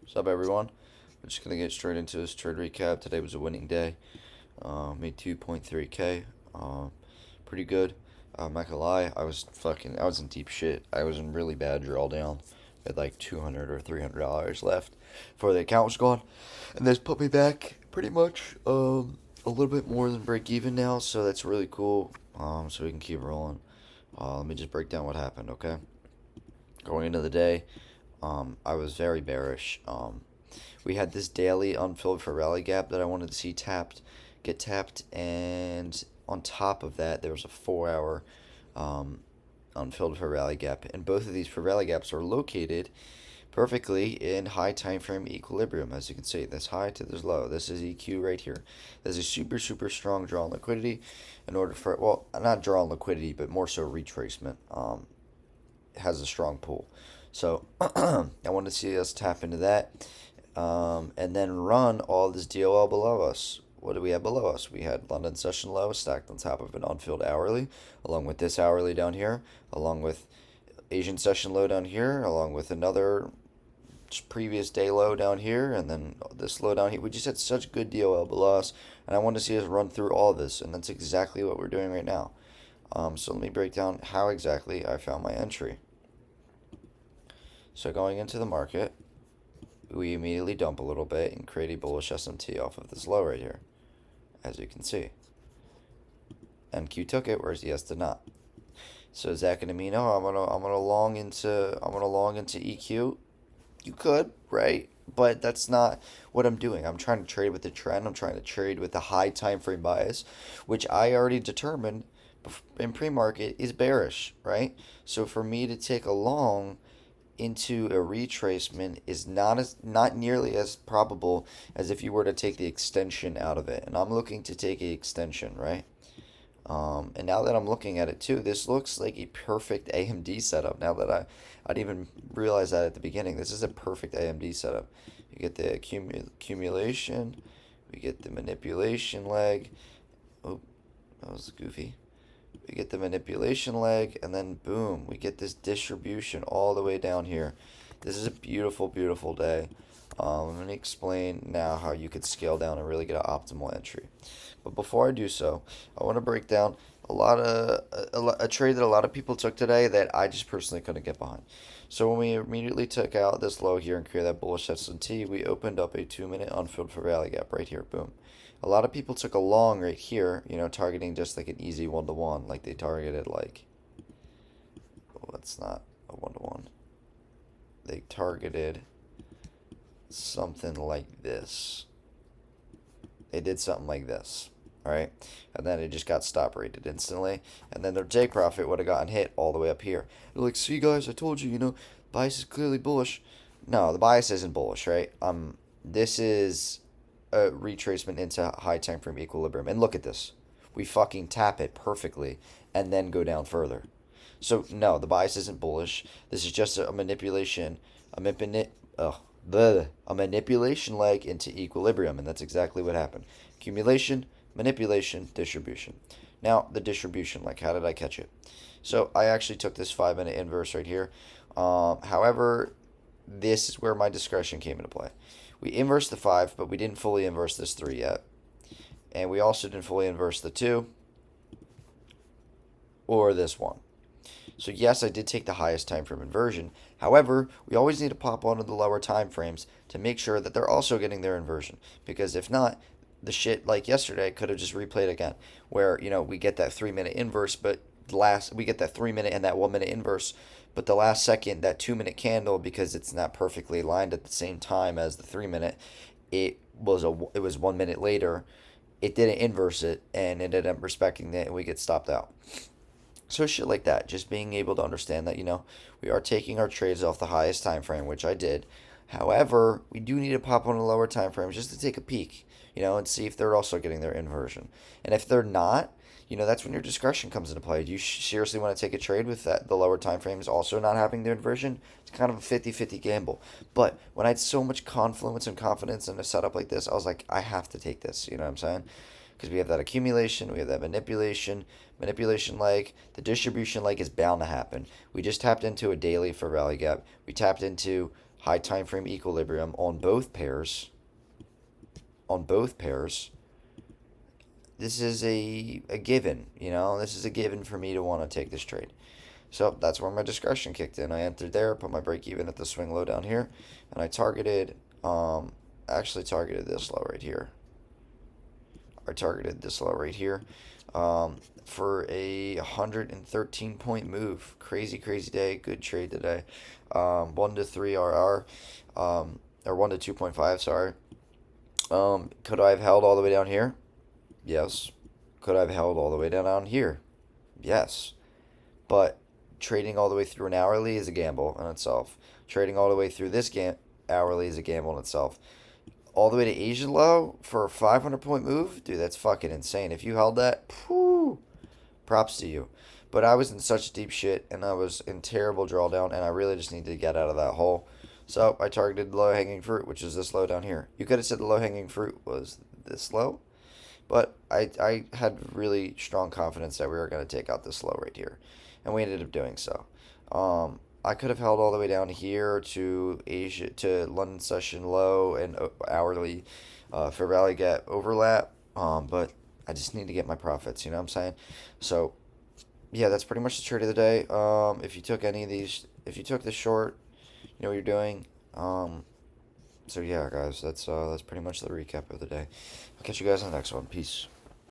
What's up, everyone? We're just gonna get straight into this trade recap. Today was a winning day. Made 2.3k. Pretty good. I'm not gonna lie, I was in deep shit. I was in really bad drawdown. I had like 200 or $300 left before the account was gone, and this put me back pretty much a little bit more than break even now. So that's really cool. So we can keep rolling. Let me just break down what happened. Okay, going into the day. I was very bearish. We had this daily unfilled for rally gap that I wanted to see get tapped, and on top of that, there was a 4 hour unfilled for rally gap, and both of these for rally gaps are located perfectly in high time frame equilibrium. As you can see, this high to this low. This is EQ right here. There's a super strong draw on liquidity. In order for, well, not draw on liquidity, but more so retracement. It has a strong pull. So I want to see us tap into that, and then run all this DOL below us. What do we have below us? We had London session low stacked on top of an unfilled hourly, along with this hourly down here, along with Asian session low down here, along with another previous day low down here, and then this low down here. We just had such good DOL below us, and I want to see us run through all of this, and that's exactly what we're doing right now. So let me break down how exactly I found my entry. So going into the market, we immediately dump a little bit and create a bullish SMT off of this low right here, as you can see. NQ took it, whereas ES did not. So is that going to mean, oh, I'm gonna long into EQ? You could, right? But that's not what I'm doing. I'm trying to trade with the trend. I'm trying to trade with the high time frame bias, which I already determined in pre-market is bearish, right? So for me to take a long into a retracement is not nearly as probable as if you were to take the extension out of it. And I'm looking to take a extension, right? And now that I'm looking at it too, this looks like a perfect AMD setup. Now that I didn't even realize that at the beginning. This is a perfect AMD setup. You get the accumulation, we get the manipulation leg. Oh, that was goofy. We get the manipulation leg, and then boom, we get this distribution all the way down here. This is a beautiful day. I'm going to explain now how you could scale down and really get an optimal entry. But before I do so, I want to break down a trade that a lot of people took today that I just personally couldn't get behind. So when we immediately took out this low here and created that bullish S&T, we opened up a 2 minute unfilled for rally gap right here. Boom. A lot of people took a long right here, targeting just like an easy 1-to-1, like they targeted like, oh, that's not a 1-to-1. They targeted something like this. They did something like this, all right? And then it just got stop rated instantly. And then their take profit would have gotten hit all the way up here. They're like, see, guys, I told you, bias is clearly bullish. No, the bias isn't bullish, right? This is a retracement into high time frame equilibrium. And look at this. We fucking tap it perfectly and then go down further. So, no, the bias isn't bullish. This is just a manipulation, a manipulation leg into equilibrium, and that's exactly what happened. Accumulation, manipulation, distribution. Now, the distribution leg, how did I catch it? So, I actually took this 5 minute inverse right here. However, this is where my discretion came into play. We inversed the 5, but we didn't fully inverse this 3 yet. And we also didn't fully inverse the 2 or this 1. So yes, I did take the highest time frame inversion. However, we always need to pop onto the lower time frames to make sure that they're also getting their inversion. Because if not, the shit like yesterday could have just replayed again. Where, we get that 3 minute inverse, but we get that 3 minute and that 1 minute inverse, but the last second, that 2 minute candle, because it's not perfectly aligned at the same time as the 3 minute, it was 1 minute later. It didn't inverse it and it ended up respecting it, and we get stopped out. So shit like that, just being able to understand that, we are taking our trades off the highest time frame, which I did. However, we do need to pop on the lower time frames just to take a peek, and see if they're also getting their inversion. And if they're not, that's when your discretion comes into play. Do you seriously want to take a trade with the lower time frames also not having their inversion? It's kind of a 50-50 gamble. But when I had so much confluence and confidence in a setup like this, I was like, I have to take this. You know what I'm saying? Because we have that accumulation, we have that manipulation leg. The distribution leg is bound to happen. We just tapped into a daily for rally gap. We tapped into high time frame equilibrium on both pairs. On both pairs. This is a given, you know? This is a given for me to want to take this trade. So that's where my discretion kicked in. I entered there, put my break even at the swing low down here, and I targeted, actually targeted this low right here. I targeted this low right here for a 113 point move. Crazy, crazy day. Good trade today. 1 to 3 RR, or 1 to 2.5, sorry. Could I have held all the way down here? Yes. Could I have held all the way down here? Yes. But trading all the way through an hourly is a gamble in itself. Trading all the way through this hourly is a gamble in itself. All the way to Asian low for a 500 point move? Dude, that's fucking insane. If you held that, whew, props to you. But I was in such deep shit and I was in terrible drawdown and I really just needed to get out of that hole. So I targeted the low hanging fruit, which is this low down here. You could have said the low hanging fruit was this low, but I had really strong confidence that we were going to take out this low right here. And we ended up doing so. I could have held all the way down here to Asia, to London session low and hourly Fair Valley Gap overlap, but I just need to get my profits. You know what I'm saying? So yeah, that's pretty much the trade of the day. If you took any of these, if you took this short, you know what you're doing. So yeah, guys, that's pretty much the recap of the day. I'll catch you guys on the next one. Peace.